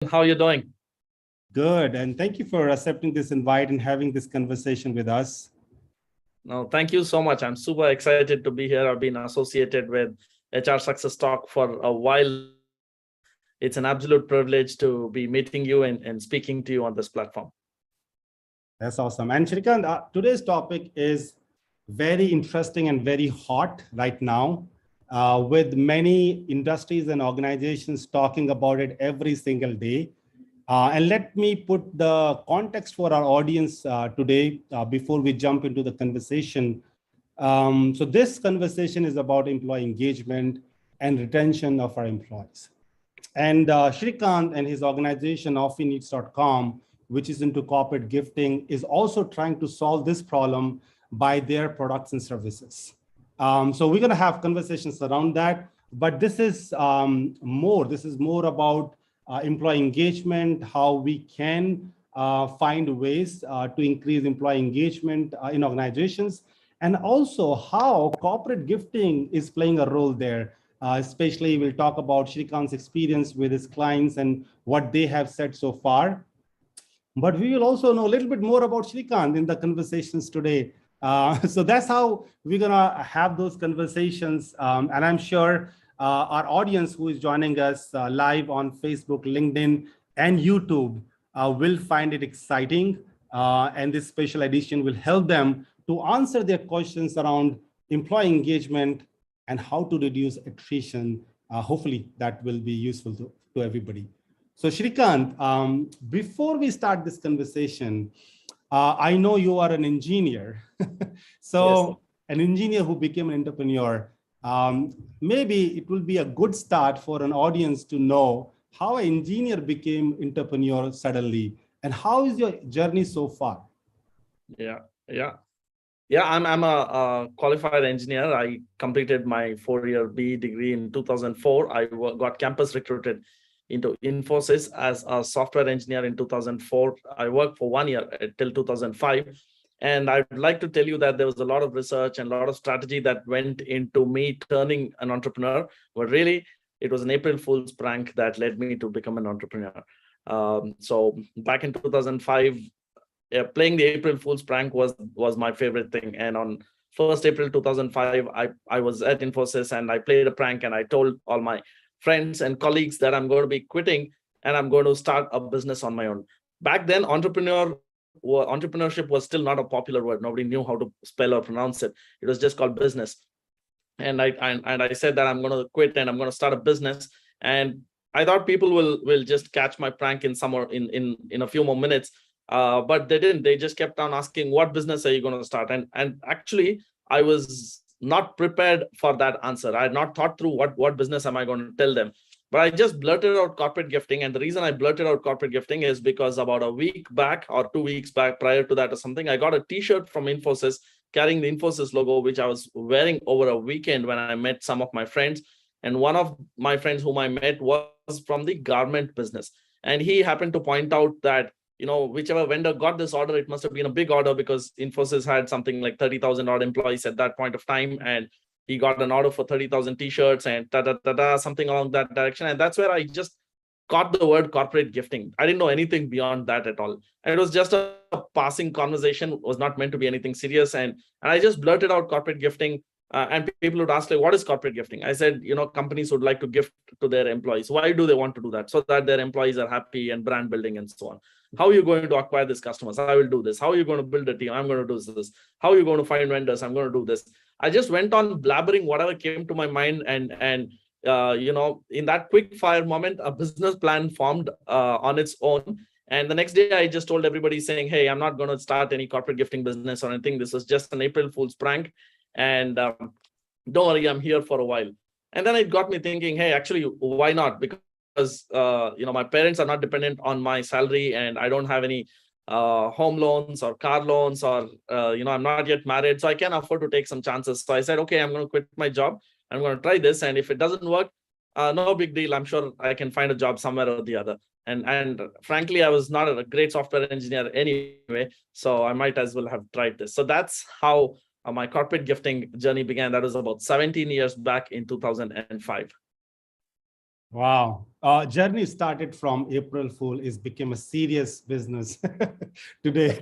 How are you doing? Good. And thank you for accepting this invite and having this conversation with us. No, thank you so much. I'm super excited to be here. I've been associated with HR Success Talk for a while. It's an absolute privilege to be meeting you and speaking to you on this platform. That's awesome. And Srikanth, today's topic is very interesting and very hot right now, with many industries and organizations talking about it every single day. And let me put the context for our audience today before we jump into the conversation. So this conversation is about employee engagement and retention of our employees. And Srikanth and his organization, Offineeds.com, which is into corporate gifting, is also trying to solve this problem by their products and services. So we're going to have conversations around that. But this is more. This is more about employee engagement, how we can find ways to increase employee engagement in organizations, and also how corporate gifting is playing a role there. Especially, we'll talk about Srikanth's experience with his clients and what they have said so far. But we will also know a little bit more about Srikanth in the conversations today. So that's how we're going to have those conversations. And I'm sure our audience who is joining us live on Facebook, LinkedIn, and YouTube will find it exciting. And this special edition will help them to answer their questions around employee engagement and how to reduce attrition. Hopefully, that will be useful to everybody. So Srikanth, before we start this conversation, I know you are an engineer. So Yes. an engineer who became an entrepreneur, maybe it will be a good start for an audience to know how an engineer became entrepreneur suddenly, and how is your journey so far? Yeah, I'm a qualified engineer. I completed my 4-year BE degree in 2004. I got campus recruited into Infosys as a software engineer in 2004. I worked for 1 year till 2005. And I'd like to tell you that there was a lot of research and a lot of strategy that went into me turning an entrepreneur. But really, it was an April Fool's prank that led me to become an entrepreneur. So back in 2005, playing the April Fool's prank was my favorite thing. And on 1st April 2005, I was at Infosys and I played a prank and I told all my friends and colleagues that I'm going to be quitting and I'm going to start a business on my own. Back then, entrepreneurship was still not a popular word. Nobody knew how to spell or pronounce it. It was just called business. And I said that I'm going to quit and I'm going to start a business. And I thought people will just catch my prank in a few more minutes. But they didn't. They just kept on asking, what business are you going to start? And actually, I was not prepared for that answer. I had not thought through what business am I going to tell them. But I just blurted out corporate gifting. And the reason I blurted out corporate gifting is because about a week back or 2 weeks back, prior to that or something, I got a T-shirt from Infosys carrying the Infosys logo, which I was wearing over a weekend when I met some of my friends. And one of my friends whom I met was from the garment business. And he happened to point out that whichever vendor got this order, it must have been a big order because Infosys had something like 30,000 odd employees at that point of time. And he got an order for 30,000 T-shirts and something along that direction. And that's where I just caught the word corporate gifting. I didn't know anything beyond that at all. And it was just a passing conversation, was not meant to be anything serious. And I just blurted out corporate gifting. And people would ask, like, what is corporate gifting? I said, companies would like to gift to their employees. Why do they want to do that? So that their employees are happy and brand building and so on. How are you going to acquire these customers? I will do this. How are you going to build a team? I'm going to do this. How are you going to find vendors? I'm going to do this. I just went on blabbering whatever came to my mind. And in that quick fire moment, a business plan formed on its own. And the next day, I just told everybody saying, hey, I'm not going to start any corporate gifting business or anything. This was just an April Fool's prank. And don't worry, I'm here for a while. And then it got me thinking, hey, actually, why not? Because my parents are not dependent on my salary and I don't have any home loans or car loans or, I'm not yet married. So I can afford to take some chances. So I said, okay, I'm going to quit my job. I'm going to try this. And if it doesn't work, no big deal. I'm sure I can find a job somewhere or the other. And frankly, I was not a great software engineer anyway. So I might as well have tried this. So that's how my corporate gifting journey began. That was about 17 years back in 2005. Wow. Journey started from April Fool is became a serious business today.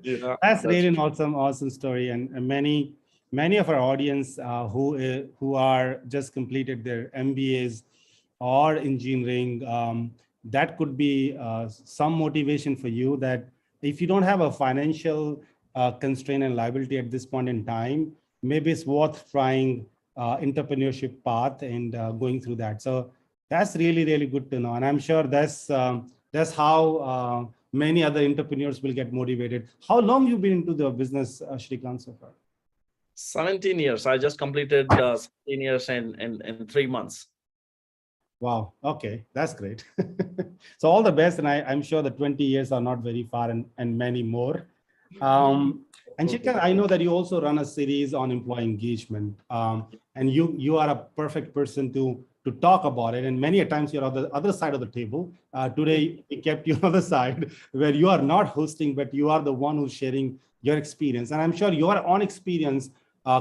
Yeah, That's that's really an true. awesome story. And many of our audience who are just completed their MBAs or engineering, that could be some motivation for you that if you don't have a financial constraint and liability at this point in time, maybe it's worth trying entrepreneurship path and going through that. So that's really good to know, and I'm sure that's how many other entrepreneurs will get motivated. How long you been into the business, Srikanth, so far? 17 years. I just completed 17 years in 3 months. Wow. Okay, that's great. So all the best, and I'm sure the 20 years are not very far, and many more. And Okay. Srikanth, I know that you also run a series on employee engagement, and you are a perfect person to talk about it. And many a times you're on the other side of the table. Today we kept you on the side where you are not hosting, but you are the one who's sharing your experience. And I'm sure your own experience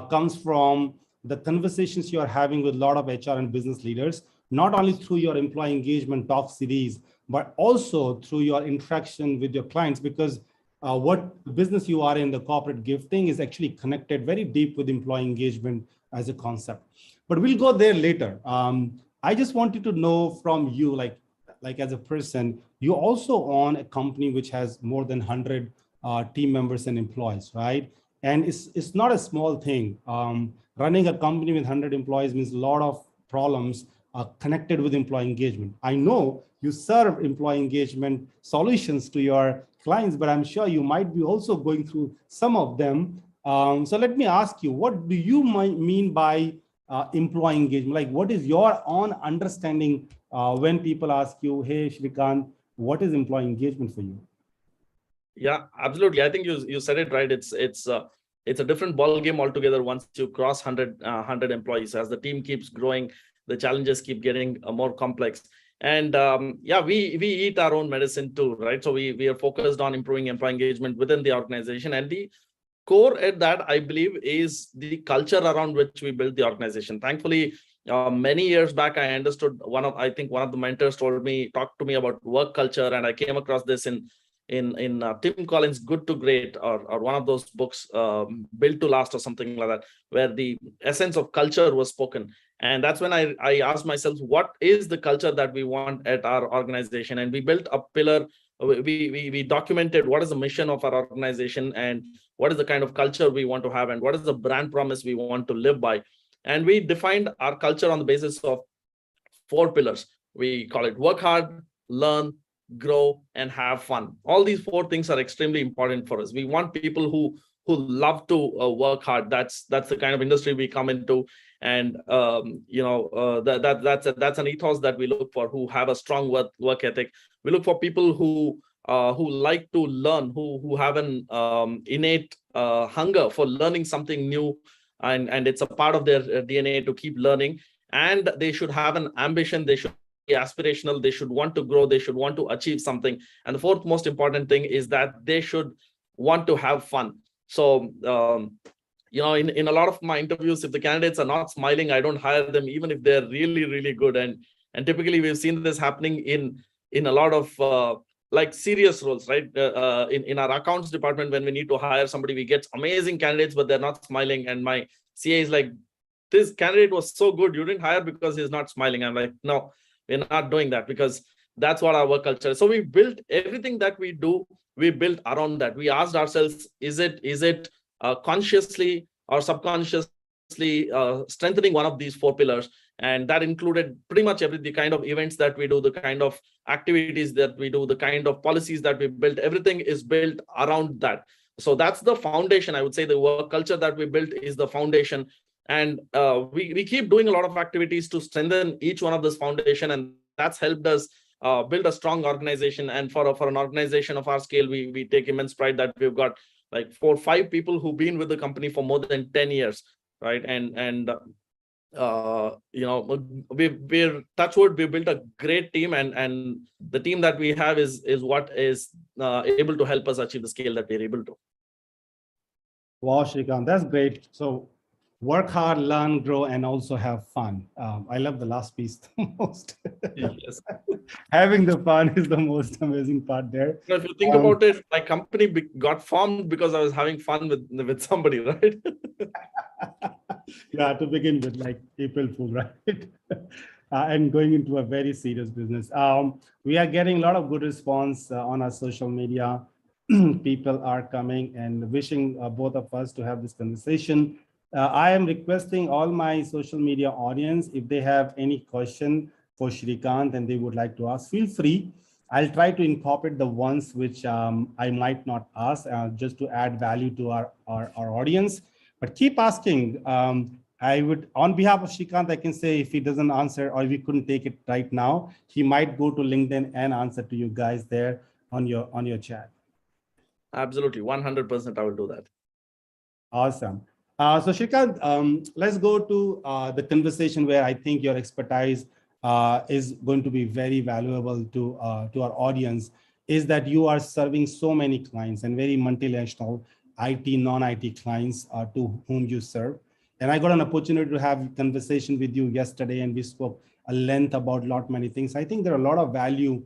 comes from the conversations you are having with a lot of HR and business leaders, not only through your employee engagement talk series, but also through your interaction with your clients, because what business you are in, the corporate gifting, is actually connected very deep with employee engagement as a concept. But we'll go there later. I just wanted to know from you, like as a person, you also own a company which has more than 100 team members and employees, right? And it's not a small thing. Running a company with 100 employees means a lot of problems connected with employee engagement. I know you serve employee engagement solutions to your clients, but I'm sure you might be also going through some of them. So let me ask you, what do you mean by employee engagement? Like, what is your own understanding when people ask you, hey, Srikanth, what is employee engagement for you? Yeah, absolutely. I think you said it right. It's a different ball game altogether once you cross 100 employees. As the team keeps growing, the challenges keep getting more complex. And yeah, we eat our own medicine too, right? So we are focused on improving employee engagement within the organization, and the core at that, I believe, is the culture around which we build the organization. Thankfully, many years back, I understood I think one of the mentors talked to me about work culture, and I came across this in Tim Collins' Good to Great, or one of those books, Built to Last or something like that, where the essence of culture was spoken. And that's when I asked myself, what is the culture that we want at our organization? And we built a pillar. We documented what is the mission of our organization, and what is the kind of culture we want to have, and what is the brand promise we want to live by. And we defined our culture on the basis of 4 pillars. We call it work hard, learn, grow, and have fun. All these 4 things are extremely important for us. We want people who love to work hard. That's the kind of industry we come into. And that's an ethos that we look for, who have a strong work ethic. We look for people who like to learn, who have an innate hunger for learning something new, and it's a part of their DNA to keep learning. And they should have an ambition. They should be aspirational. They should want to grow. They should want to achieve something. And the 4th most important thing is that they should want to have fun. So in a lot of my interviews, if the candidates are not smiling, I don't hire them, even if they're really good. And typically we've seen this happening in a lot of like serious roles, right? In our accounts department, when we need to hire somebody, we get amazing candidates, but they're not smiling. And my CA is like, this candidate was so good, you didn't hire because he's not smiling. I'm like, no, we're not doing that, because that's what our work culture is. So we built everything that we do, we built around that. We asked ourselves, is it consciously or subconsciously strengthening one of these 4 pillars? And that included pretty much the kind of events that we do, the kind of activities that we do, the kind of policies that we built. Everything is built around that. So that's the foundation. I would say the work culture that we built is the foundation. And we keep doing a lot of activities to strengthen each one of this foundation, and that's helped us build a strong organization. And for an organization of our scale, we take immense pride that we've got like 4 or 5 people who've been with the company for more than 10 years, right? And we're touch wood, we built a great team, and the team that we have is what is able to help us achieve the scale that we're able to. Wow, Srikanth, that's great. So work hard, learn, grow, and also have fun. I love the last piece the most. Yes. Having the fun is the most amazing part there. If you think about it, my company got formed because I was having fun with somebody, right? Yeah, to begin with, like April Fool, right? And going into a very serious business. We are getting a lot of good response on our social media. People are coming and wishing both of us to have this conversation. I am requesting all my social media audience, if they have any question for Srikanth and they would like to ask, feel free. I'll try to incorporate the ones which I might not ask, just to add value to our audience. But keep asking. I would, on behalf of Srikanth, I can say if he doesn't answer or we couldn't take it right now, he might go to LinkedIn and answer to you guys there on your chat. Absolutely, 100% I will do that. Awesome. So Srikanth, let's go to the conversation where I think your expertise is going to be very valuable to our audience, is that you are serving so many clients and very multinational IT, non-IT clients to whom you serve. And I got an opportunity to have a conversation with you yesterday, and we spoke a length about many things. I think there are a lot of value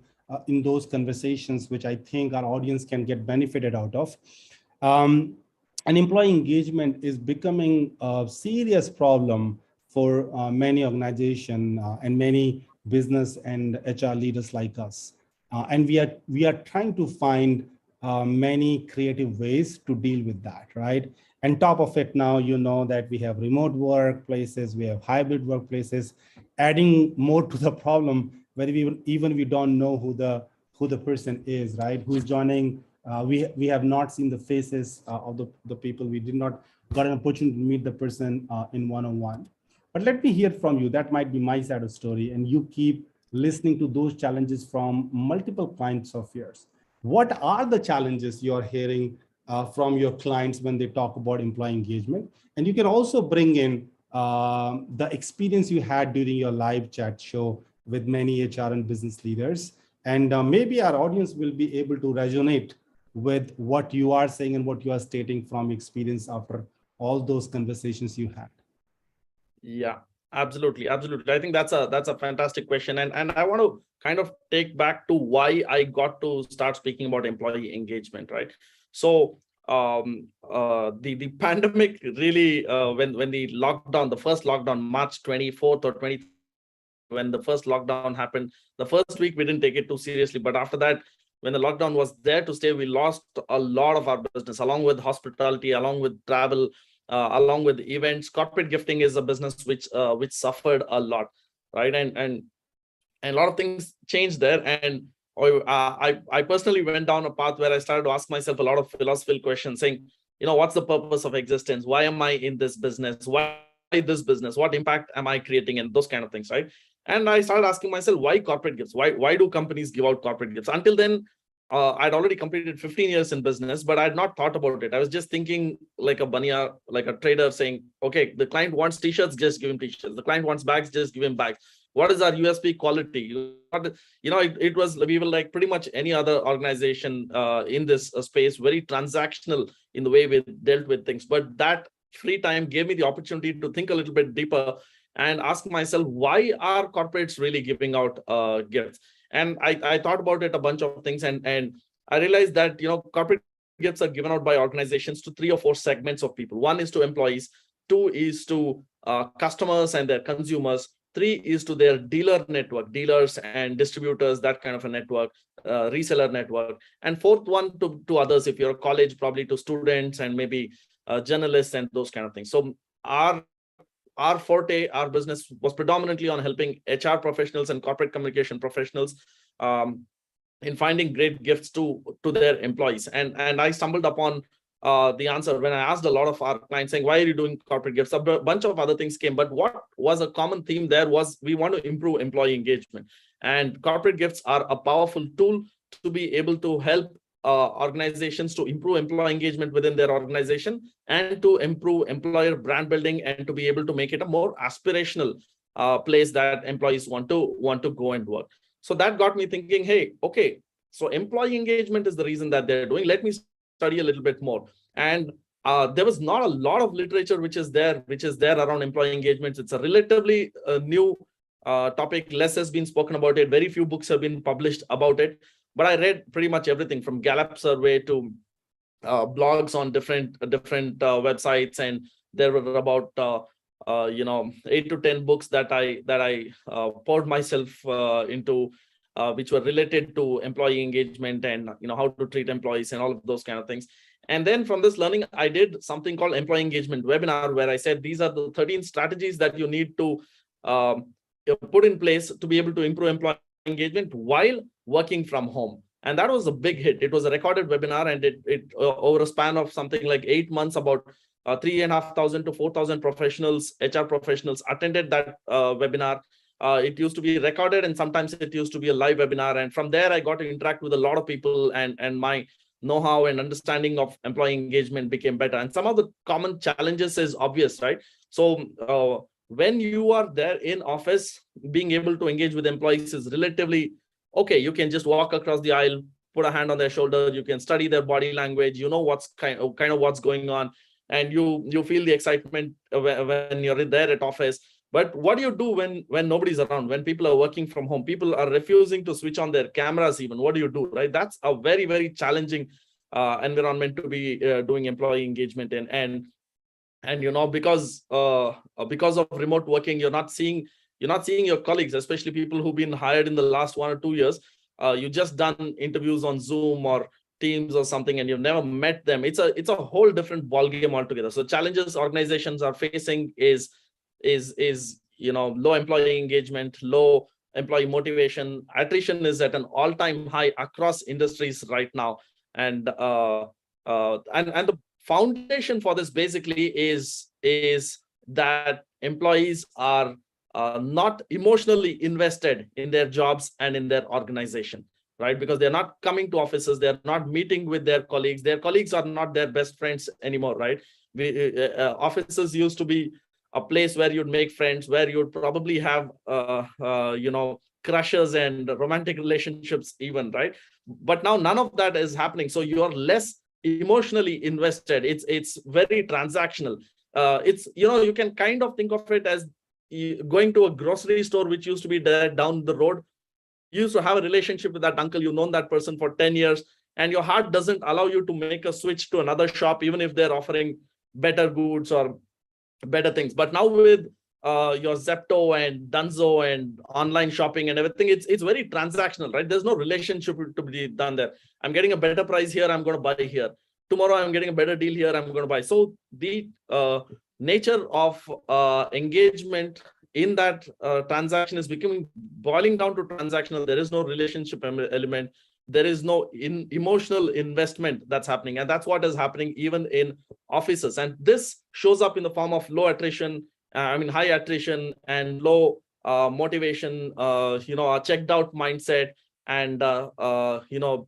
in those conversations, which I think our audience can get benefited out of. And employee engagement is becoming a serious problem for many organizations and many business and HR leaders like us. And we are trying to find many creative ways to deal with that, right? And top of it now, you know that we have remote workplaces, we have hybrid workplaces, adding more to the problem where we don't know who the person is, right? Who is joining. We have not seen the faces of the people. We did not got an opportunity to meet the person in one-on-one. But let me hear from you. That might be my side of the story. And you keep listening to those challenges from multiple clients of yours. What are the challenges you're hearing from your clients when they talk about employee engagement? And you can also bring in the experience you had during your live chat show with many HR and business leaders. And maybe our audience will be able to resonate with what you are saying and what you are stating from experience after all those conversations you had. Yeah, absolutely. I think that's a fantastic question. And I want to kind of take back to why I got to start speaking about employee engagement, right? So the pandemic really when the lockdown, the first lockdown, March 24th or 20th, when the first lockdown happened, the first week we didn't take it too seriously. But after that, when the lockdown was there to stay, we lost a lot of our business, along with hospitality, along with travel, along with events. Corporate gifting is a business which suffered a lot, right? And a lot of things changed there. And I personally went down a path where I started to ask myself a lot of philosophical questions, saying, what's the purpose of existence? Why am I in this business? Why this business? What impact am I creating? And those kind of things, right? And I started asking myself, why corporate gifts? Why do companies give out corporate gifts? Until then, I'd already completed 15 years in business, but I had not thought about it. I was just thinking like a baniya, like a trader saying, okay, the client wants t-shirts, just give him t-shirts. The client wants bags, just give him bags. What is our USP? Quality. It was, we were like pretty much any other organization in this space, very transactional in the way we dealt with things. But that free time gave me the opportunity to think a little bit deeper and ask myself, why are corporates really giving out gifts? And I thought about it, a bunch of things, and I realized that corporate gifts are given out by organizations to 3 or 4 segments of people. 1 is to employees, 2 is to customers and their consumers, 3 is to their dealer network, dealers and distributors, that kind of a network, reseller network, and 4th one to others. If you're a college, probably to students and maybe journalists and those kind of things. So our forte, our business was predominantly on helping HR professionals and corporate communication professionals in finding great gifts to their employees. And I stumbled upon the answer when I asked a lot of our clients saying, why are you doing corporate gifts? A bunch of other things came, but what was a common theme there was we want to improve employee engagement. And corporate gifts are a powerful tool to be able to help organizations to improve employee engagement within their organization and to improve employer brand building and to be able to make it a more aspirational place that employees want to go and work. So that got me thinking, hey, okay, so employee engagement is the reason that they're doing. Let me study a little bit more. And there was not a lot of literature which is there around employee engagements. It's a relatively new topic. Less has been spoken about it. Very few books have been published about it. But I read pretty much everything from Gallup survey to blogs on different websites, and there were about 8 to 10 books that I poured myself into, which were related to employee engagement and how to treat employees and all of those kind of things. And then from this learning, I did something called employee engagement webinar, where I said these are the 13 strategies that you need to put in place to be able to improve employee engagement while working from home. And that was a big hit. It was a recorded webinar, and it over a span of something like 8 months, about 3,500 to 4,000 professionals, HR professionals attended that webinar. It used to be recorded, and sometimes it used to be a live webinar. And from there, I got to interact with a lot of people, and my know-how and understanding of employee engagement became better. And some of the common challenges is obvious, right? So when you are there in office, being able to engage with employees is relatively okay. You can just walk across the aisle, put a hand on their shoulder, you can study their body language, what's kind of what's going on, and you feel the excitement when you're there at office. But what do you do when nobody's around, when people are working from home? People are refusing to switch on their cameras even. What do you do, right? That's a very, very challenging environment to be doing employee engagement in. And because of remote working, you're not seeing your colleagues, especially people who've been hired in the last 1 or 2 years. You just done interviews on Zoom or Teams or something, and you've never met them. It's a whole different ballgame altogether. So challenges organizations are facing is low employee engagement, low employee motivation. Attrition is at an all-time high across industries right now, and the foundation for this basically is that employees are not emotionally invested in their jobs and in their organization, right? Because they're not coming to offices, they're not meeting with their colleagues. Their colleagues are not their best friends anymore, right? Offices used to be a place where you'd make friends, where you'd probably have crushes and romantic relationships even, right? But now none of that is happening. So you're less emotionally invested. It's very transactional. You can kind of think of it as going to a grocery store, which used to be there down the road. You used to have a relationship with that uncle. You've known that person for 10 years, and your heart doesn't allow you to make a switch to another shop, even if they're offering better goods or better things. But now with your Zepto and Dunzo and online shopping and everything, it's very transactional, right? There's no relationship to be done there. I'm getting a better price here, I'm going to buy here. Tomorrow I'm getting a better deal here, I'm going to buy. So the nature of engagement in that transaction is boiling down to transactional. There is no relationship element. There is no emotional investment that's happening. And that's what is happening even in offices. And this shows up in the form of low attrition, high attrition and low motivation, a checked out mindset, and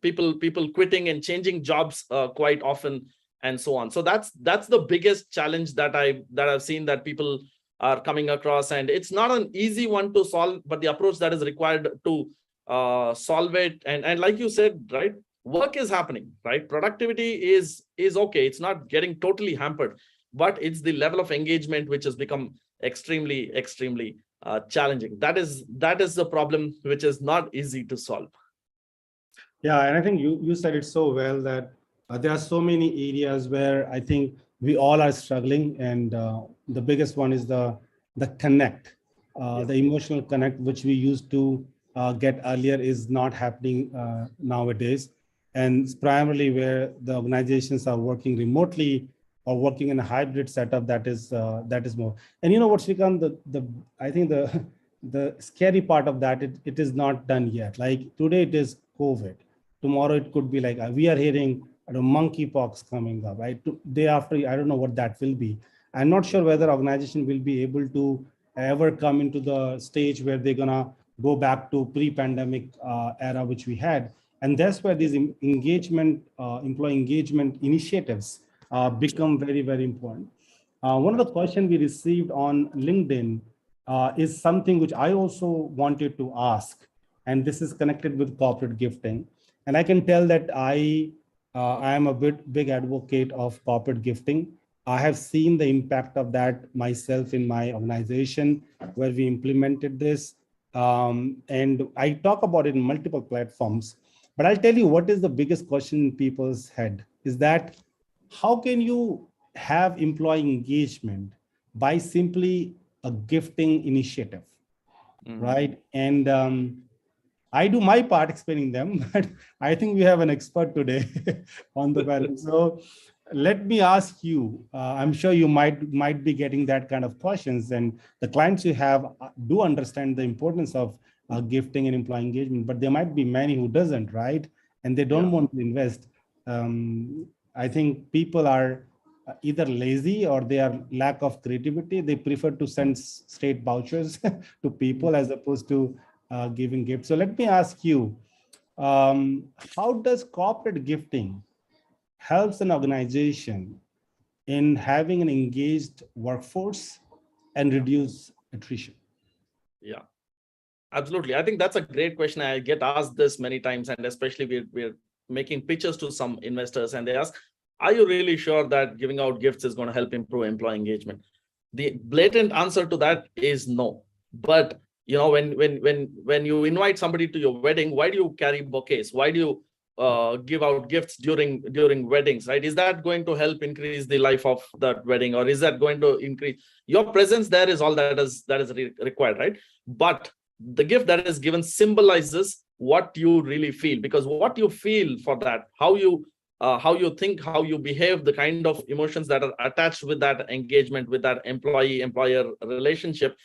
people quitting and changing jobs quite often, and so on. So that's the biggest challenge that I've seen that people are coming across. And it's not an easy one to solve, but the approach that is required to solve it. And like you said, right, work is happening, right? Productivity is okay. It's not getting totally hampered, but it's the level of engagement which has become extremely challenging. That is the problem, which is not easy to solve. Yeah, and I think you said it so well that there are so many areas where I think we all are struggling, and the biggest one is the connect, the emotional connect, which we used to get earlier, is not happening nowadays. And it's primarily where the organizations are working remotely or working in a hybrid setup, that is more. And you know what, Srikanth, I think the scary part of that, it is not done yet. Like today it is COVID. Tomorrow it could be like we are hearing monkeypox coming up, right? Day after, I don't know what that will be. I'm not sure whether organization will be able to ever come into the stage where they're gonna go back to pre-pandemic era which we had. And that's where these engagement, employee engagement initiatives become very, very important. One of the questions we received on LinkedIn is something which I also wanted to ask, and this is connected with corporate gifting. And I can tell that I I am a big advocate of corporate gifting. I have seen the impact of that myself in my organization where we implemented this. And I talk about it in multiple platforms. But I'll tell you what is the biggest question in people's head is that how can you have employee engagement by simply a gifting initiative, right? And I do my part explaining them, but I think we have an expert today on the panel. So let me ask you. I'm sure you might be getting that kind of questions, and the clients you have do understand the importance of gifting and employee engagement, but there might be many who doesn't, right? And they don't want to invest. I think people are either lazy or they are lack of creativity. They prefer to send straight vouchers to people as opposed to giving gifts. So let me ask you, how does corporate gifting helps an organization in having an engaged workforce and reduce attrition? Yeah, absolutely. I think that's a great question. I get asked this many times, and especially we're making pitches to some investors, and they ask, "Are you really sure that giving out gifts is going to help improve employee engagement?" The blatant answer to that is no. But when you invite somebody to your wedding, why do you carry bouquets? Why do you give out gifts during weddings, right? Is that going to help increase the life of that wedding, or is that going to increase your presence? There is all that is required, right? But the gift that is given symbolizes what you really feel, because what you feel for that, how you think, how you behave, the kind of emotions that are attached with that engagement, with that employee-employer relationship,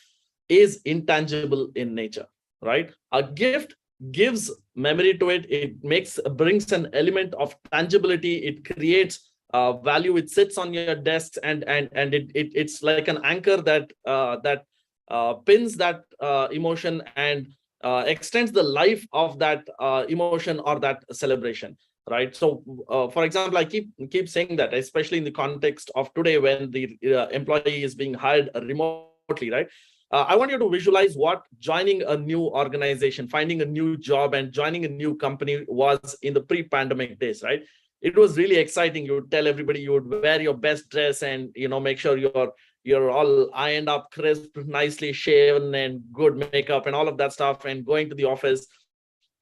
is intangible in nature, right? A gift gives memory to it. It brings an element of tangibility. It creates value. It sits on your desk, and it's like an anchor that pins that emotion and extends the life of that emotion or that celebration, right? So for example, I keep saying that, especially in the context of today when the employee is being hired remotely, right? I want you to visualize what joining a new organization, finding a new job, and joining a new company was in the pre-pandemic days, right? It was really exciting. You would tell everybody, you would wear your best dress, and make sure you're all ironed up, crisp, nicely shaven, and good makeup, and all of that stuff, and going to the office,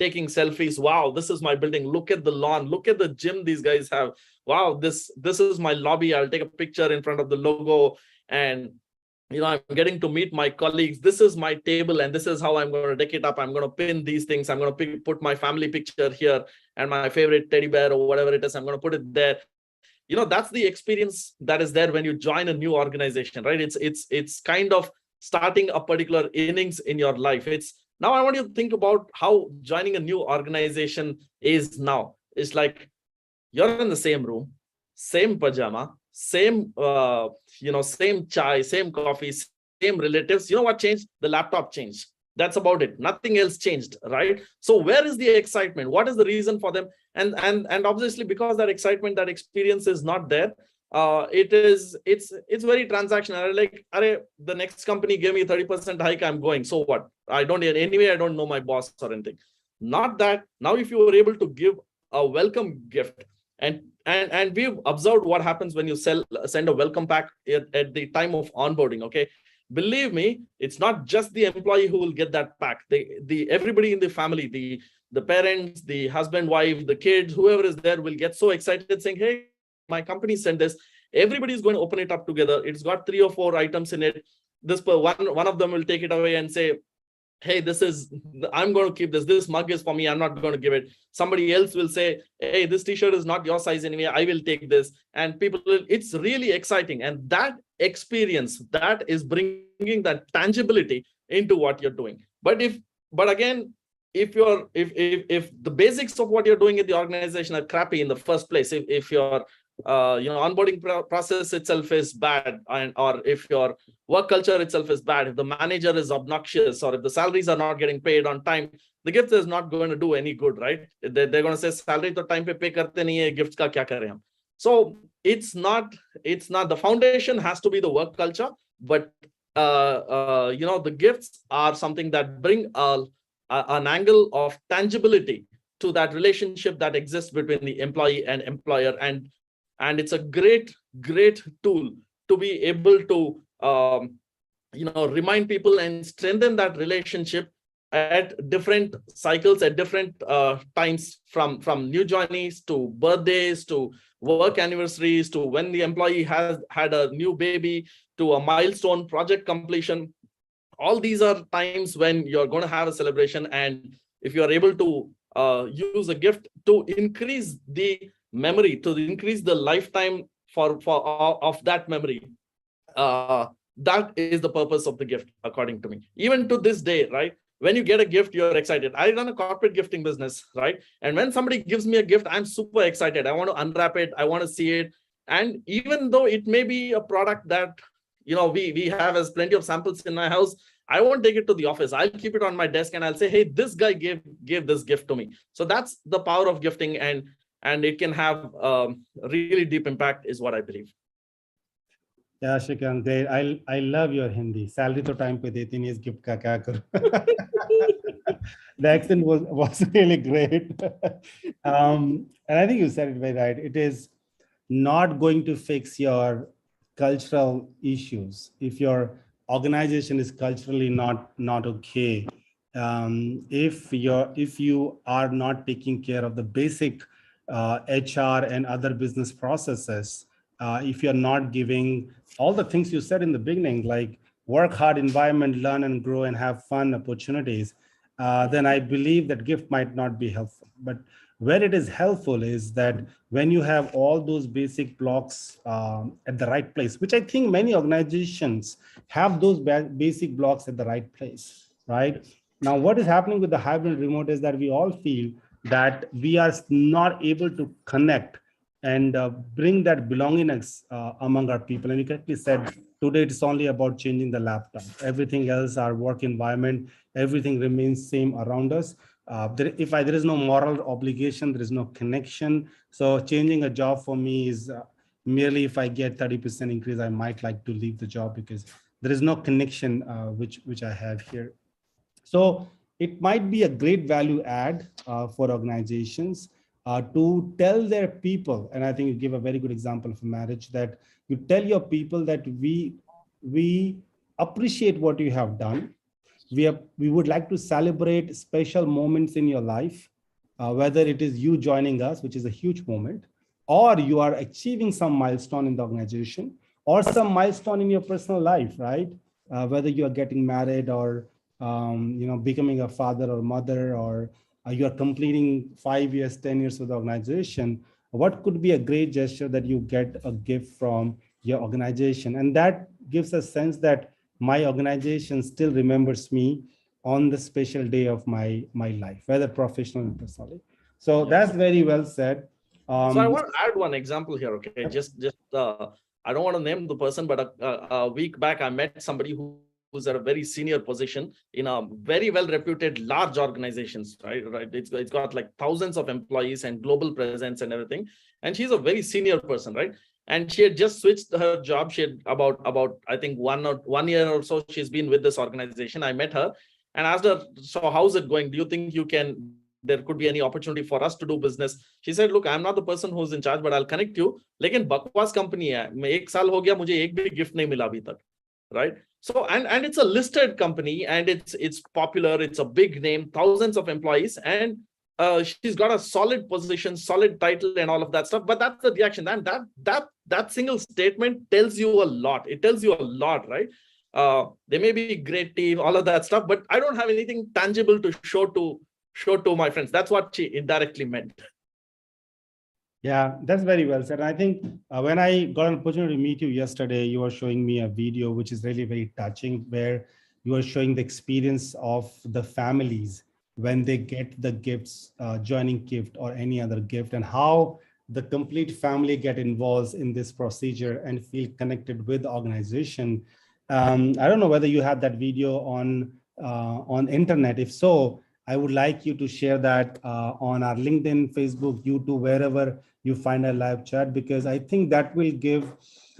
taking selfies. Wow, this is my building. Look at the lawn. Look at the gym these guys have. Wow, this is my lobby. I'll take a picture in front of the logo, and I'm getting to meet my colleagues. This is my table, and this is how I'm going to deck it up. I'm going to pin these things. I'm going to put my family picture here and my favorite teddy bear or whatever it is. I'm going to put it there. That's the experience that is there when you join a new organization, right? It's kind of starting a particular innings in your life. Now I want you to think about how joining a new organization is now. It's like you're in the same room, same pajama, same same chai, same coffee, same relatives. You know what changed? The laptop changed. That's about it. Nothing else changed, right? So where is the excitement? What is the reason for them? And obviously, because that excitement, that experience is not there, it's very transactional. Like, the next company gave me 30% hike, I'm going. So what? I don't know my boss or anything. Not that. Now, if you were able to give a welcome gift, and we've observed what happens when you send a welcome pack at the time of onboarding. Okay, believe me, it's not just the employee who will get that pack. Everybody in the family, the parents, the husband, wife, the kids, whoever is there will get so excited, saying, "Hey, my company sent this." Everybody is going to open it up together. It's got 3 or 4 items in it. One of them will take it away and say, "Hey, I'm going to keep this. This mug is for me. I'm not going to give it." Somebody else will say, "Hey, this t-shirt is not your size anyway. I will take this." And it's really exciting. And that experience, that is bringing that tangibility into what you're doing. But again, if the basics of what you're doing in the organization are crappy in the first place, if your onboarding process itself is bad, or if your work culture itself is bad, if the manager is obnoxious, or if the salaries are not getting paid on time, the gift is not going to do any good, right? They're going to say, "Salary to time pe pay karte nahi hai, gifts ka kya kare hum?" So it's not the foundation has to be the work culture, but the gifts are something that bring an angle of tangibility to that relationship that exists between the employee and employer. And it's a great tool to be able to remind people and strengthen that relationship at different cycles, at different times, from new joinees to birthdays to work anniversaries to when the employee has had a new baby to a milestone project completion. All these are times when you're going to have a celebration, and if you are able to use a gift to increase the memory, to increase the lifetime of that memory, that is the purpose of the gift, according to me. Even to this day, right? When you get a gift, you're excited. I run a corporate gifting business, right? And when somebody gives me a gift, I'm super excited. I want to unwrap it. I want to see it. And even though it may be a product that we have as plenty of samples in my house, I won't take it to the office. I'll keep it on my desk and I'll say, hey, this guy gave this gift to me. So that's the power of gifting, and it can have really deep impact, is what I believe. Yeah, Srikanth, great. I love your Hindi. Salary to time pe deti nahi, is gift ka kya karu? The accent was really great. And I think you said it very right. It is not going to fix your cultural issues if your organization is culturally not okay. If you are not taking care of the basic HR and other business processes, if you're not giving all the things you said in the beginning, like work hard environment, learn and grow and have fun opportunities, then I believe that gift might not be helpful. But where it is helpful is that when you have all those basic blocks at the right place, which I think many organizations have those basic blocks at the right place, right? Now, what is happening with the hybrid remote is that we all feel that we are not able to connect and bring that belongingness among our people. And you correctly said, today it's only about changing the laptop. Everything else, our work environment, everything remains same around us. There is no moral obligation, there is no connection. So changing a job for me is merely if I get 30% increase, I might like to leave the job because there is no connection which I have here. So it might be a great value add for organizations to tell their people, and I think you give a very good example of a marriage, that you tell your people that we appreciate what you have done. We would like to celebrate special moments in your life, whether it is you joining us, which is a huge moment, or you are achieving some milestone in the organization, or some milestone in your personal life, right? Whether you are getting married or becoming a father or mother, or you are completing 5 years, 10 years with the organization. What could be a great gesture that you get a gift from your organization? And that gives a sense that my organization still remembers me on the special day of my life, whether professional or personally. So that's very well said. So I want to add one example here. Okay, I don't want to name the person, but a week back I met somebody who's at a very senior position in a very well reputed large organizations, right? It's got like thousands of employees and global presence and everything. And she's a very senior person, right? And she had just switched her job. She had about I think 1 year or so she's been with this organization. I met her and asked her, so how's it going? Do you think there could be any opportunity for us to do business? She said, look, I'm not the person who's in charge, but I'll connect you. Lekin bakwas company hai. 1 saal ho gaya, mujhe ek bhi gift nahi mila abhi tak, right? So and it's a listed company and it's popular. It's a big name, thousands of employees, and she's got a solid position, solid title, and all of that stuff. But that's the reaction. And that single statement tells you a lot. It tells you a lot, right? They may be a great team, all of that stuff, but I don't have anything tangible to show to my friends. That's what she indirectly meant. Yeah, that's very well said. I think when I got an opportunity to meet you yesterday, you were showing me a video, which is really very touching, where you were showing the experience of the families when they get the gifts, joining gift or any other gift, and how the complete family get involved in this procedure and feel connected with the organization. I don't know whether you have that video on internet. If so, I would like you to share that on our LinkedIn, Facebook, YouTube, wherever you find a live chat, because I think that will give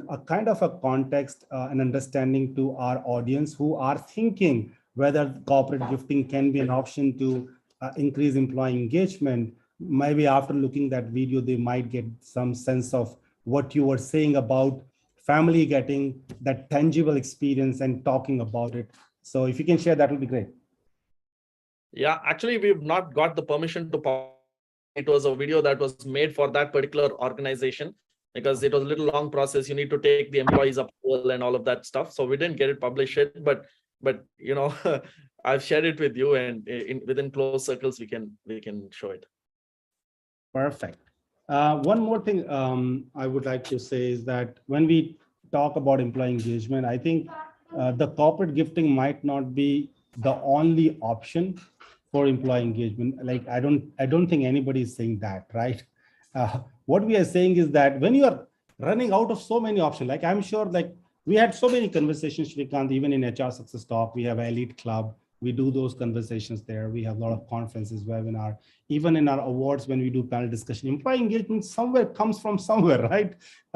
a kind of a context and understanding to our audience who are thinking whether corporate gifting can be an option to increase employee engagement, maybe after looking that video, they might get some sense of what you were saying about family getting that tangible experience and talking about it. So if you can share, that would be great. Yeah, actually, we've not got the permission to publish. It was a video that was made for that particular organization because it was a little long process. You need to take the employees approval and all of that stuff. So we didn't get it published yet, but you know, I've shared it with you, and within close circles, we can show it. Perfect. One more thing I would like to say is that when we talk about employee engagement, I think the corporate gifting might not be the only option for employee engagement. Like I don't think anybody is saying that, right? What we are saying is that when you are running out of so many options, like I'm sure, like we had so many conversations, Srikanth, even in HR Success Talk, we have Elite Club. We do those conversations there. We have a lot of conferences, webinar, even in our awards, when we do panel discussion, employee engagement somewhere comes from somewhere, right?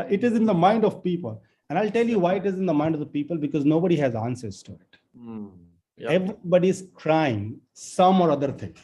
It is in the mind of people. And I'll tell you why it is in the mind of the people, because nobody has answers to it. Yep. Everybody's trying some or other thing,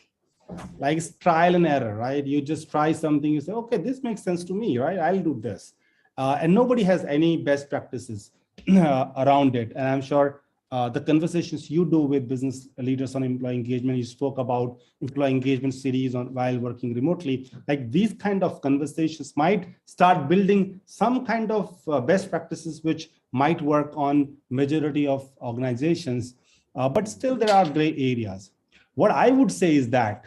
like it's trial and error, right? You just try something, you say, okay, this makes sense to me, right? I'll do this. And nobody has any best practices around it. And I'm sure the conversations you do with business leaders on employee engagement, you spoke about employee engagement series while working remotely, like these kind of conversations might start building some kind of best practices which might work on majority of organizations, but still there are gray areas. What I would say is that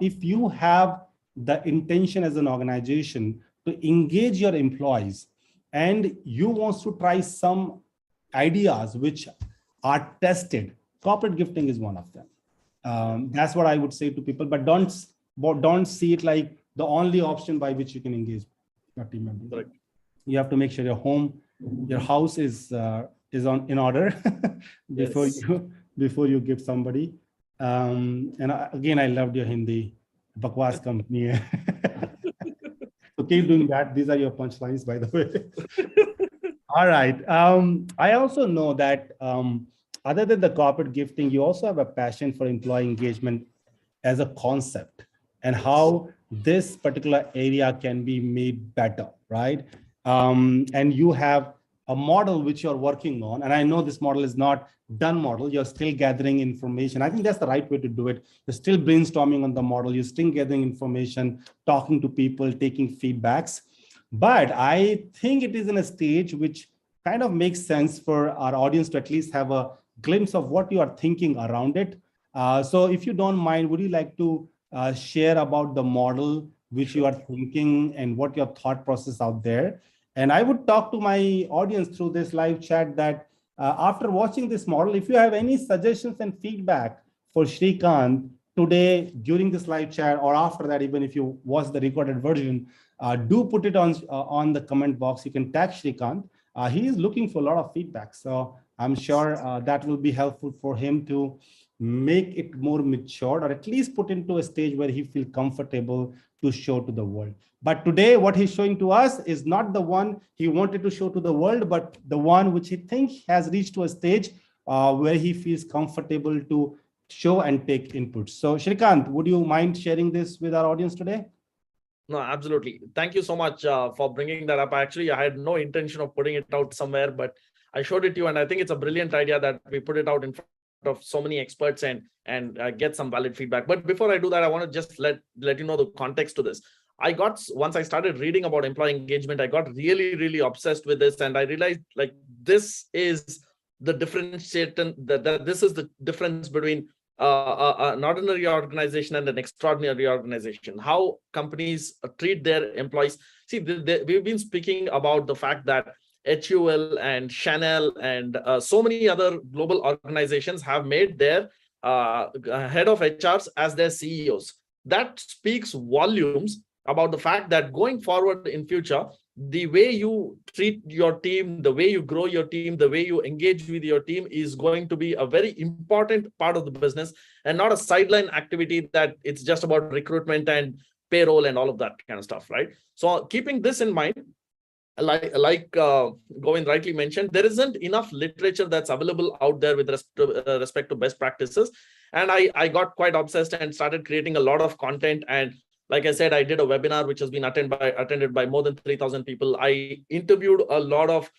if you have the intention as an organization to engage your employees and you want to try some ideas which are tested, corporate gifting is one of them. That's what I would say to people, but don't see it like the only option by which you can engage your team members. Correct. You have to make sure your house is in order before you give somebody. And again, I loved your Hindi, bakwas company. So keep doing that. These are your punchlines, by the way. All right. I also know that other than the corporate gifting, you also have a passion for employee engagement as a concept and how this particular area can be made better, right? And you have a model which you're working on. And I know this model is not done model. You're still gathering information. I think that's the right way to do it. You're still brainstorming on the model. You're still gathering information, talking to people, taking feedbacks. But I think it is in a stage which kind of makes sense for our audience to at least have a glimpse of what you are thinking around it. So if you don't mind, would you like to share about the model which you are thinking and what your thought process out there? And I would talk to my audience through this live chat that after watching this model, if you have any suggestions and feedback for Srikanth today during this live chat, or after that, even if you watch the recorded version, do put it on the comment box. You can tag Srikanth. He is looking for a lot of feedback. So I'm sure that will be helpful for him to make it more mature, or at least put into a stage where he feels comfortable to show to the world. But today, what he's showing to us is not the one he wanted to show to the world, but the one which he thinks has reached to a stage where he feels comfortable to show and take inputs. So Srikanth, would you mind sharing this with our audience today? No, absolutely. Thank you so much for bringing that up. Actually, I had no intention of putting it out somewhere, but I showed it to you, and I think it's a brilliant idea that we put it out in front of so many experts and get some valid feedback. But before I do that, I want to just let you know the context to this. Once I started reading about employee engagement, I got really, really obsessed with this, and I realized like this is the differentiation, that this is the difference between an ordinary organization and an extraordinary organization. How companies treat their employees. See, we've been speaking about the fact that HUL and Chanel and so many other global organizations have made their head of HRs as their CEOs. That speaks volumes about the fact that going forward in future, the way you treat your team, the way you grow your team, the way you engage with your team is going to be a very important part of the business, and not a sideline activity that it's just about recruitment and payroll and all of that kind of stuff, right? So keeping this in mind, like Govind rightly mentioned, there isn't enough literature that's available out there with respect to best practices. And I got quite obsessed and started creating a lot of content. And like I said, I did a webinar which has been attended by more than 3,000 people. I interviewed a lot of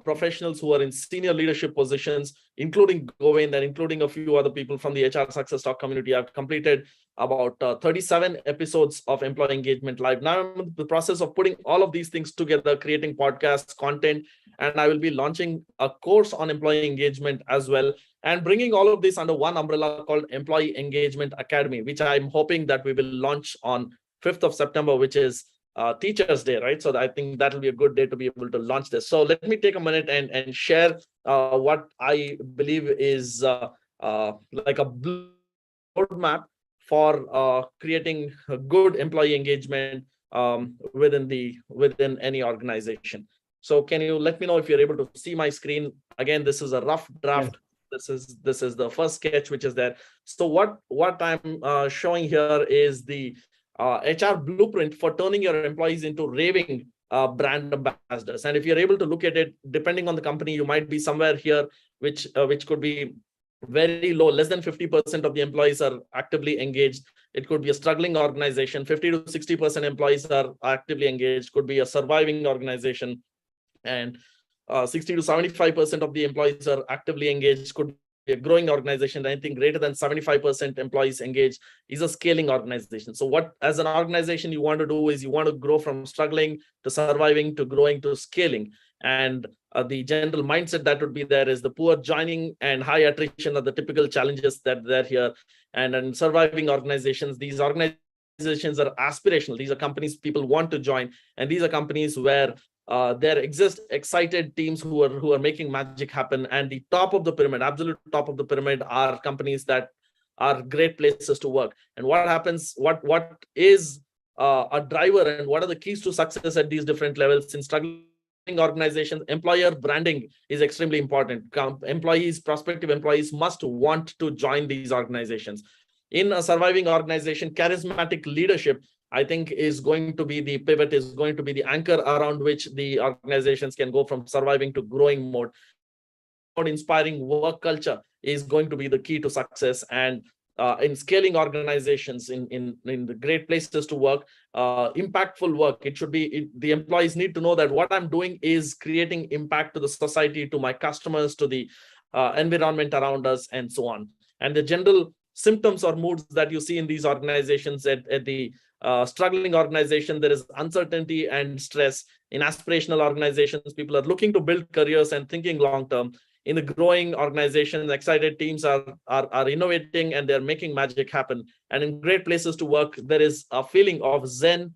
professionals who are in senior leadership positions, including Govind and including a few other people from the HR Success Talk community. I've completed about 37 episodes of employee engagement live. Now I'm in the process of putting all of these things together, creating podcasts, content, and I will be launching a course on employee engagement as well, and bringing all of this under one umbrella called Employee Engagement Academy, which I'm hoping that we will launch on 5th of September, which is Teachers Day, right? So I think that'll be a good day to be able to launch this. So let me take a minute and share what I believe is like a roadmap for creating a good employee engagement within any organization. So can you let me know if you're able to see my screen? Again, this is a rough draft. This is the first sketch which is there. So what I'm showing here is the HR blueprint for turning your employees into raving brand ambassadors. And if you're able to look at it, depending on the company, you might be somewhere here, which could be very low. Less than 50% of the employees are actively engaged. It could be a struggling organization. 50 to 60% employees are actively engaged. Could be a surviving organization, and 60 to 75% of the employees are actively engaged. Could be a growing organization. Anything greater than 75% employees engaged is a scaling organization. So what, as an organization, you want to do is you want to grow from struggling to surviving to growing to scaling. And the general mindset that would be there is the poor joining and high attrition are the typical challenges that they're here. And in surviving organizations, these organizations are aspirational. These are companies people want to join, and these are companies where there exist excited teams who are making magic happen. And the top of the pyramid, absolute top of the pyramid, are companies that are great places to work. And what happens? What is a driver, and what are the keys to success at these different levels? In struggling organizations, employer branding is extremely important. Prospective employees must want to join these organizations. In a surviving organization, charismatic leadership, I think, is going to be the pivot, is going to be the anchor around which the organizations can go from surviving to growing mode. Inspiring work culture is going to be the key to success. And in scaling organizations, in the great places to work, impactful work, it should be, the employees need to know that what I'm doing is creating impact to the society, to my customers, to the environment around us, and so on. And the general symptoms or moods that you see in these organizations, at the struggling organization, there is uncertainty and stress. In aspirational organizations, people are looking to build careers and thinking long term. In the growing organizations, excited teams are innovating and they're making magic happen. And in great places to work, there is a feeling of zen,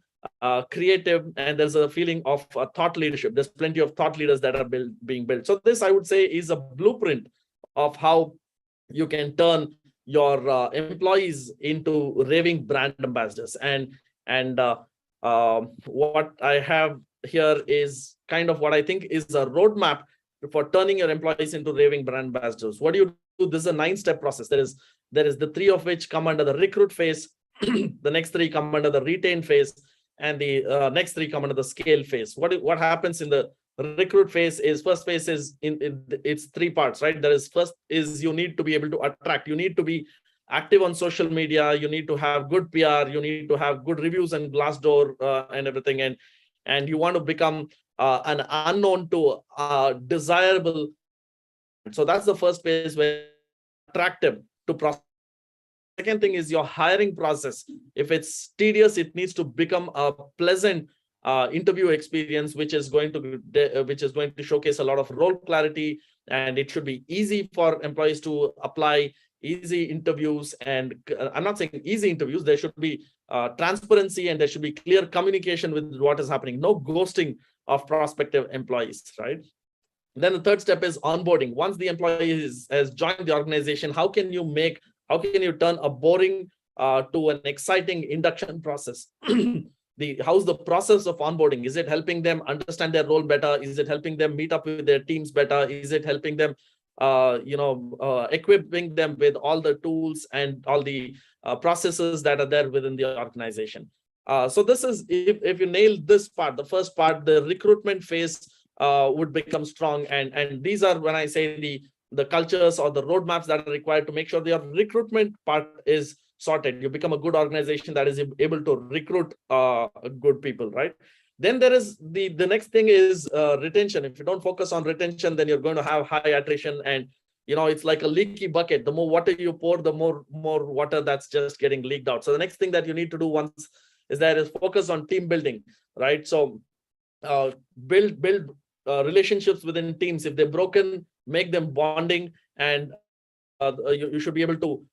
creative, and there's a feeling of thought leadership. There's plenty of thought leaders that are being built. So this, I would say, is a blueprint of how you can turn your employees into raving brand ambassadors. And what I have here is kind of what I think is a roadmap for turning your employees into raving brand ambassadors. What do you do? This is a 9-step process. There is the 3 of which come under the recruit phase. The next 3 come under the retain phase, and the next 3 come under the scale phase. What happens in the recruit phase is, first phase is it's 3 parts, right? There is, first is you need to be able to attract. You need to be active on social media. You need to have good PR. You need to have good reviews and Glassdoor and everything. And you want to become an unknown to desirable. So that's the first phase, where attractive to process. Second thing is your hiring process. If it's tedious, it needs to become a pleasant interview experience, which is going to showcase a lot of role clarity, and it should be easy for employees to apply. Easy interviews, and I'm not saying easy interviews. There should be transparency, and there should be clear communication with what is happening. No ghosting of prospective employees, right? Then the third step is onboarding. Once the employee has joined the organization, how can you turn a boring to an exciting induction process? How's the process of onboarding? Is it helping them understand their role better? Is it helping them meet up with their teams better? Is it helping them equipping them with all the tools and all the processes that are there within the organization? So this is, if you nail this part, the first part, the recruitment phase would become strong. And these are, when I say the cultures or the roadmaps that are required to make sure your recruitment part is sorted. You become a good organization that is able to recruit good people, right? Then there is the next thing is retention. If you don't focus on retention, then you're going to have high attrition, and it's like a leaky bucket. The more water you pour, the more water that's just getting leaked out. So the next thing that you need to do once is that is focus on team building, right? So build relationships within teams. If they're broken, make them bonding, and you should be able to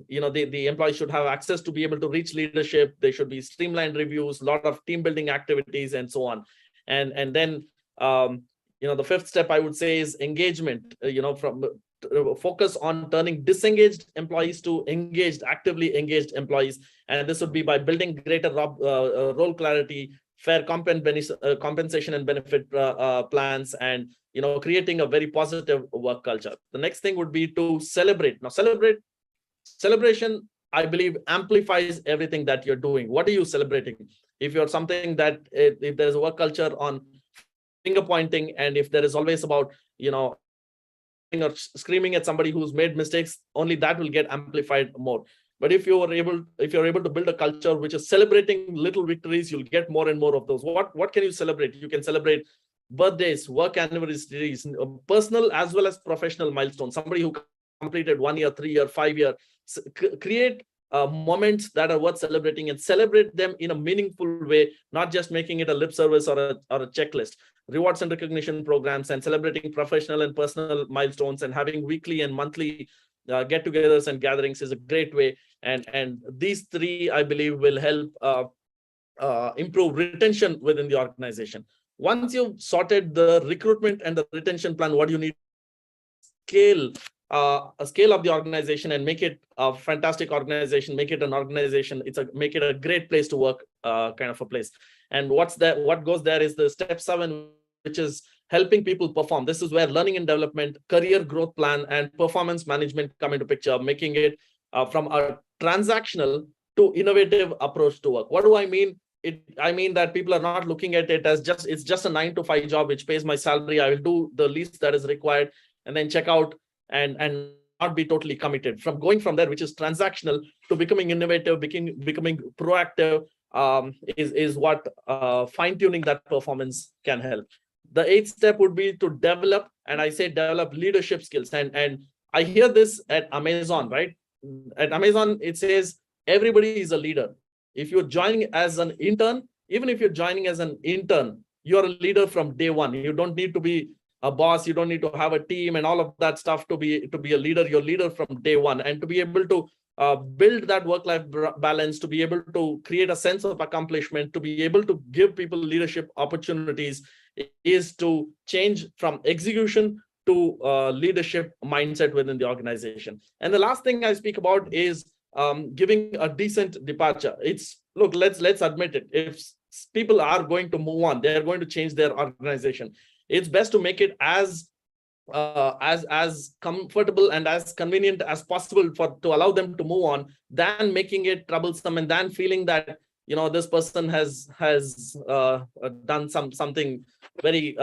the employees should have access to be able to reach leadership. There should be streamlined reviews, a lot of team building activities, and so on. And then the fifth step I would say is engagement. From focus on turning disengaged employees to engaged, actively engaged employees. And this would be by building greater role clarity, fair compensation and benefit plans, and creating a very positive work culture. The next thing would be to celebrate. Now, celebration, I believe, amplifies everything that you're doing. What are you celebrating? If you're something that, if there's a work culture on finger pointing, and if there is always about or screaming at somebody who's made mistakes, only that will get amplified more. But if you're able to build a culture which is celebrating little victories, you'll get more and more of those. What can you celebrate? You can celebrate birthdays, work anniversaries, personal as well as professional milestones. Somebody who completed 1 year, 3 year, 5 year, create moments that are worth celebrating, and celebrate them in a meaningful way, not just making it a lip service or a checklist. Rewards and recognition programs, and celebrating professional and personal milestones, and having weekly and monthly get-togethers and gatherings is a great way. And these three, I believe, will help improve retention within the organization. Once you've sorted the recruitment and the retention plan, what you need to scale up the organization and make it a fantastic organization, make it an organization, make it a great place to work, kind of a place. And what goes there is the step 7, which is helping people perform. This is where learning and development, career growth plan, and performance management come into picture, making it from a transactional to innovative approach to work. What do I mean? I mean that people are not looking at it as it's just a 9 to 5 job which pays my salary. I will do the least that is required and then check out and not be totally committed. From going from there, which is transactional, to becoming innovative, becoming proactive, is what fine-tuning that performance can help. The 8th step would be to develop, and I say develop leadership skills. And I hear this at Amazon, right? At Amazon, it says everybody is a leader. If you're joining as an intern, even if you're joining as an intern, you're a leader from day one. You don't need to be a boss. You don't need to have a team and all of that stuff to be a leader. You're a leader from day one. And to be able to build that work-life balance, to be able to create a sense of accomplishment, to be able to give people leadership opportunities, is to change from execution to leadership mindset within the organization. And the last thing I speak about is giving a decent departure. Let's admit it. If people are going to move on, they're going to change their organization. It's best to make it as comfortable and as convenient as possible to allow them to move on, than making it troublesome and then feeling that this person has done something very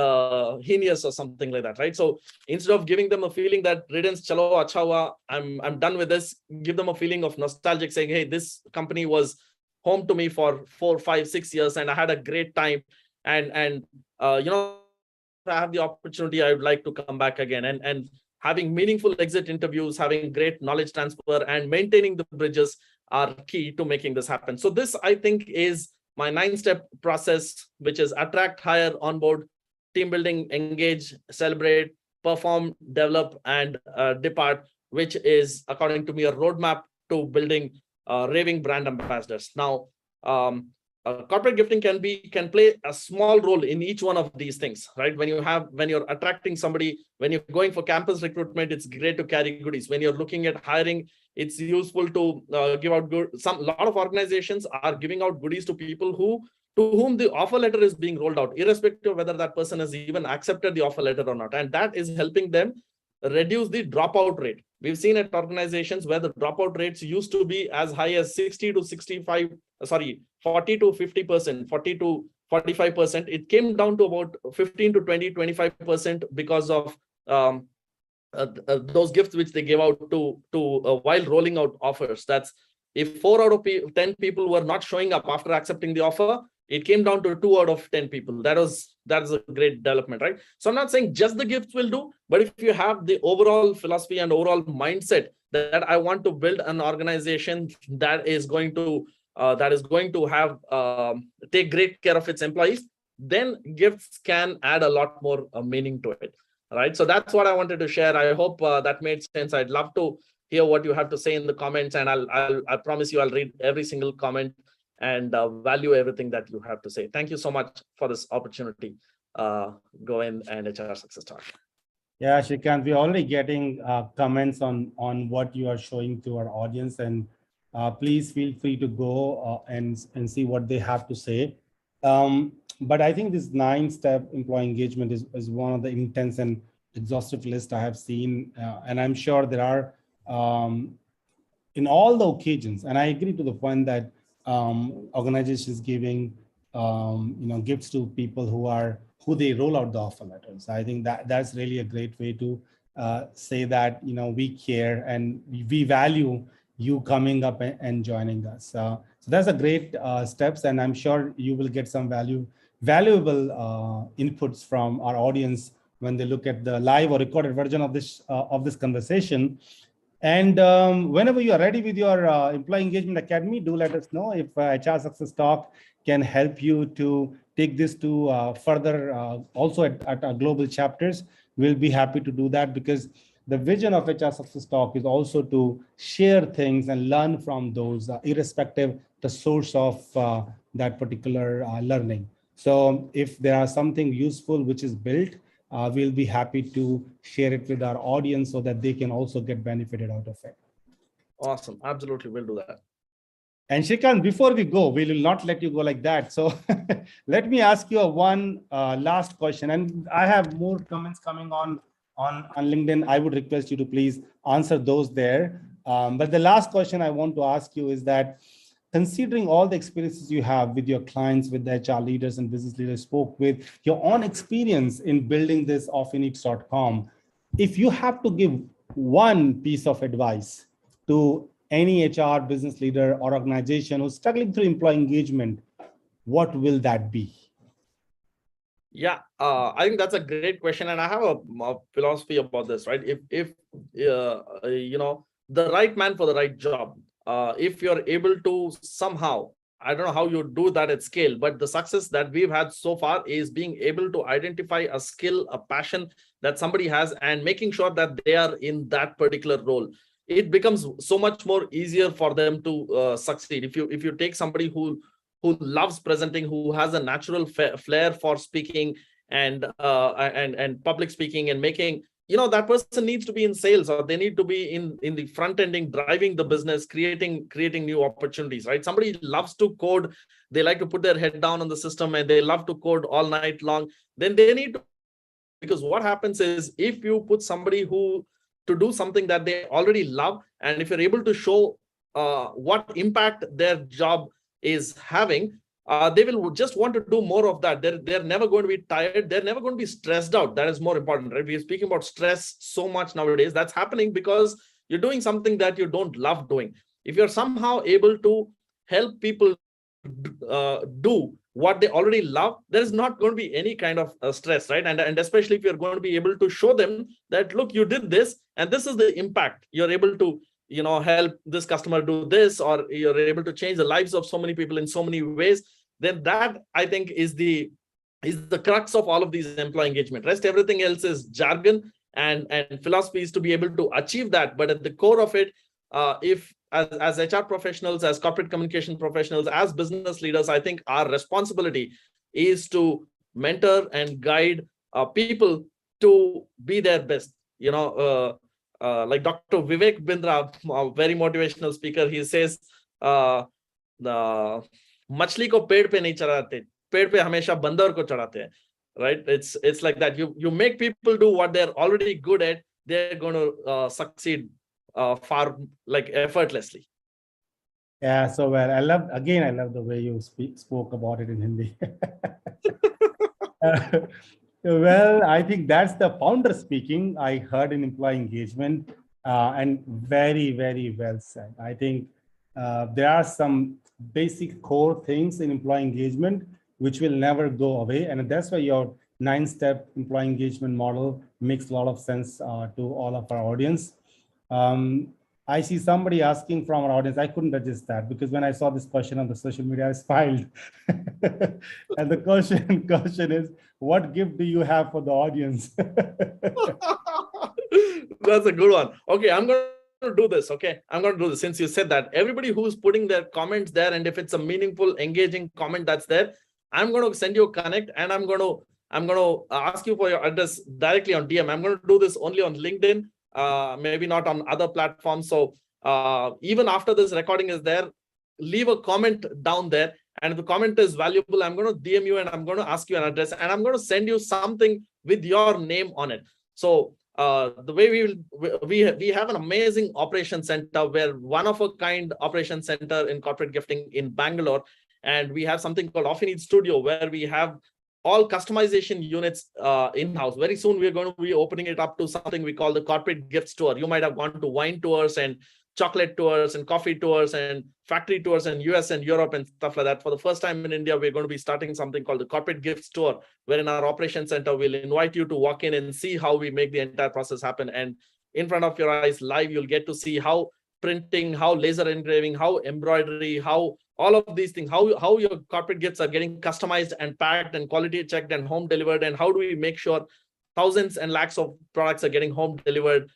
heinous or something like that, right? So instead of giving them a feeling that riddance, chalo acha hua, I'm done with this, give them a feeling of nostalgic, saying, hey, this company was home to me for 4, 5, 6 years, and I had a great time, and if I have the opportunity, I would like to come back again. And having meaningful exit interviews, having great knowledge transfer, and maintaining the bridges are key to making this happen. So this, I think, is my 9-step process, which is attract, hire, onboard, team building, engage, celebrate, perform, develop, and depart, which is, according to me, a roadmap to building raving brand ambassadors. Now, corporate gifting can play a small role in each one of these things, right? When you're attracting somebody, when you're going for campus recruitment, it's great to carry goodies. When you're looking at hiring, it's useful to give out good. A lot of organizations are giving out goodies to people to whom the offer letter is being rolled out, irrespective of whether that person has even accepted the offer letter or not. And that is helping them reduce the dropout rate. We've seen at organizations where the dropout rates used to be as high as 60 to 65, 40 to 50%, 40 to 45%. It came down to about 15 to 20, 25% because of those gifts which they gave out to while rolling out offers. That's if 4 out of 10 people were not showing up after accepting the offer, it came down to 2 out of 10 people. That is a great development, right? So I'm not saying just the gifts will do, but if you have the overall philosophy and overall mindset that I want to build an organization that is going to have take great care of its employees, then gifts can add a lot more meaning to it, right? So that's what I wanted to share. I hope that made sense. I'd love to hear what you have to say in the comments, and I promise you I'll read every single comment and value everything that you have to say. Thank you so much for this opportunity, Govind and HR Success Talk. Yeah, Srikanth, we're already getting comments on what you are showing to our audience, and please feel free to go and see what they have to say. But I think this 9-step employee engagement is one of the intense and exhaustive list I have seen, and I'm sure there are in all the occasions. And I agree to the point that organizations giving gifts to people who they roll out the offer letters. I think that's really a great way to say that we care and we value you coming up and joining us. So that's a great steps, and I'm sure you will get some valuable inputs from our audience when they look at the live or recorded version of this conversation. And whenever you are ready with your Employee Engagement Academy, do let us know if HR Success Talk can help you to take this to further also at our global chapters. We'll be happy to do that, because the vision of HR Success Talk is also to share things and learn from those, irrespective the source of that particular learning. So if there are something useful which is built, we'll be happy to share it with our audience so that they can also get benefited out of it. Awesome. Absolutely. We'll do that. And Srikanth, before we go, we will not let you go like that. So let me ask you one last question. And I have more comments coming on LinkedIn. I would request you to please answer those there. But the last question I want to ask you is that, considering all the experiences you have with your clients, with the HR leaders and business leaders spoke with, your own experience in building this Offineeds.com, if you have to give one piece of advice to any HR business leader or organization who's struggling through employee engagement, what will that be? Yeah, I think that's a great question, and I have a philosophy about this, right? If the right man for the right job, if you're able to somehow, I don't know how you do that at scale, but the success that we've had so far is being able to identify a skill, a passion that somebody has, and making sure that they are in that particular role. It becomes so much more easier for them to succeed. If you take somebody who loves presenting, who has a natural flair for speaking and public speaking and making, that person needs to be in sales, or they need to be in the front ending, driving the business, creating new opportunities, right? Somebody loves to code, they like to put their head down on the system and they love to code all night long, then they need to, because what happens is, if you put somebody to do something that they already love, and if you're able to show what impact their job is having, they will just want to do more of that. They're never going to be tired. They're never going to be stressed out. That is more important, right? We're speaking about stress so much nowadays. That's happening because you're doing something that you don't love doing. If you're somehow able to help people do what they already love, there is not going to be any kind of stress, right? And especially if you're going to be able to show them that, look, you did this, and this is the impact. You're able to help this customer do this, or you're able to change the lives of so many people in so many ways, then that, I think, is the crux of all of these employee engagement. Rest everything else is jargon and philosophy is to be able to achieve that. But at the core of it, if as HR professionals, as corporate communication professionals, as business leaders, I think our responsibility is to mentor and guide people to be their best. Like Dr. Vivek Bindra, a very motivational speaker, he says, मछली को पेड़ पे नहीं चढ़ाते, पेड़ पे हमेशा बंदर को चढ़ाते हैं, right? It's like that. You make people do what they're already good at, they're going to succeed far like effortlessly. Yeah, so well, I love the way you spoke about it in Hindi. Well, I think that's the founder speaking. I heard in employee engagement, and very, very well said. I think there are some basic core things in employee engagement which will never go away, and that's why your 9-step employee engagement model makes a lot of sense to all of our audience. I see somebody asking from our audience. I couldn't resist that because when I saw this question on the social media, I smiled. And the question is, what gift do you have for the audience? That's a good one. Okay, I'm going to do this. Okay, I'm going to do this. Since you said that, everybody who's putting their comments there, and if it's a meaningful, engaging comment that's there, I'm going to send you a connect, and I'm going to ask you for your address directly on DM. I'm going to do this only on LinkedIn, maybe not on other platforms. So even after this recording is there, leave a comment down there. And if the comment is valuable, I'm going to DM you and I'm going to ask you an address and I'm going to send you something with your name on it. So the way we have an amazing operation center, where one of a kind operation center in corporate gifting in Bangalore. And we have something called Offineeds Studio, where we have all customization units in-house. Very soon, we're going to be opening it up to something we call the corporate gift store. You might have gone to wine tours and chocolate tours and coffee tours and factory tours in US and Europe and stuff like that. For the first time in India, we're going to be starting something called the corporate gift store, where in our operation center, we'll invite you to walk in and see how we make the entire process happen. And in front of your eyes live, you'll get to see how printing, how laser engraving, how embroidery, how all of these things, how your corporate gifts are getting customized and packed and quality checked and home delivered, and how do we make sure thousands and lakhs of products are getting home delivered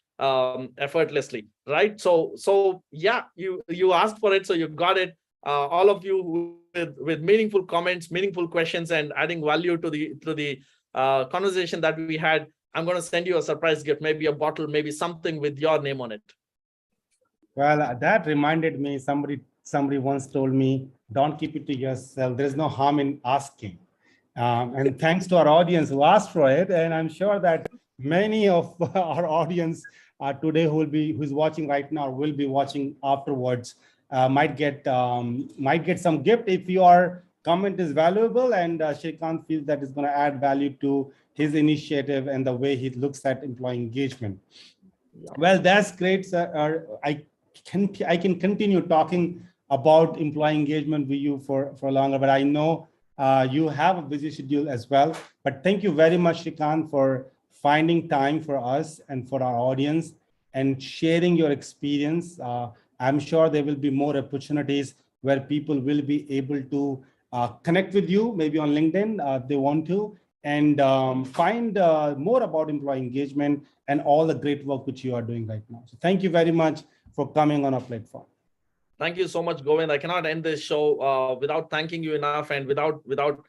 effortlessly, right? So yeah, you asked for it, so you got it. All of you with meaningful comments, meaningful questions, and adding value to the conversation that we had. I'm going to send you a surprise gift, maybe a bottle, maybe something with your name on it. Well, that reminded me, somebody once told me, don't keep it to yourself. There's no harm in asking. And thanks to our audience who asked for it. And I'm sure that many of our audience today who's watching right now, will be watching afterwards, might get some gift if your comment is valuable and Srikanth feels that it's going to add value to his initiative and the way he looks at employee engagement. Well, that's great, sir. I can continue talking about employee engagement with you for longer, but I know you have a busy schedule as well. But thank you very much, Srikanth, for finding time for us and for our audience and sharing your experience. I'm sure there will be more opportunities where people will be able to connect with you, maybe on LinkedIn if they want to, and find more about employee engagement and all the great work which you are doing right now. So thank you very much for coming on our platform. Thank you so much, Govind. I cannot end this show without thanking you enough and without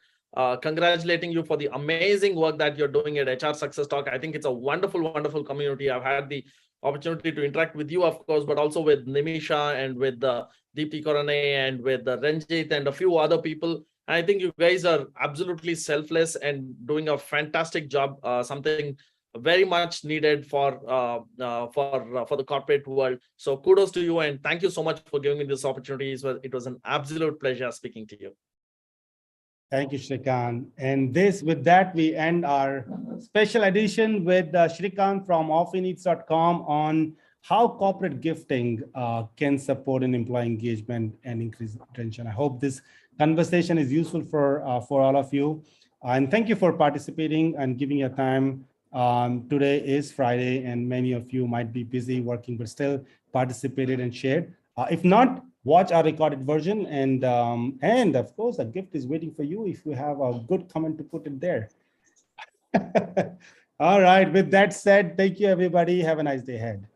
congratulating you for the amazing work that you're doing at HR Success Talk. I think it's a wonderful, wonderful community. I've had the opportunity to interact with you, of course, but also with Nimisha and with Deepti Korane and with Ranjit and a few other people. And I think you guys are absolutely selfless and doing a fantastic job, something very much needed for the corporate world. So kudos to you and thank you so much for giving me this opportunity. It was an absolute pleasure speaking to you. Thank you, Srikanth. And with that, we end our special edition with Srikanth from Offineeds.com on how corporate gifting can support an employee engagement and increase retention. I hope this conversation is useful for all of you. And thank you for participating and giving your time. Today is Friday, and many of you might be busy working, but still participated and shared. If not, watch our recorded version, and of course, a gift is waiting for you if you have a good comment to put it there. All right. With that said, thank you, everybody. Have a nice day ahead.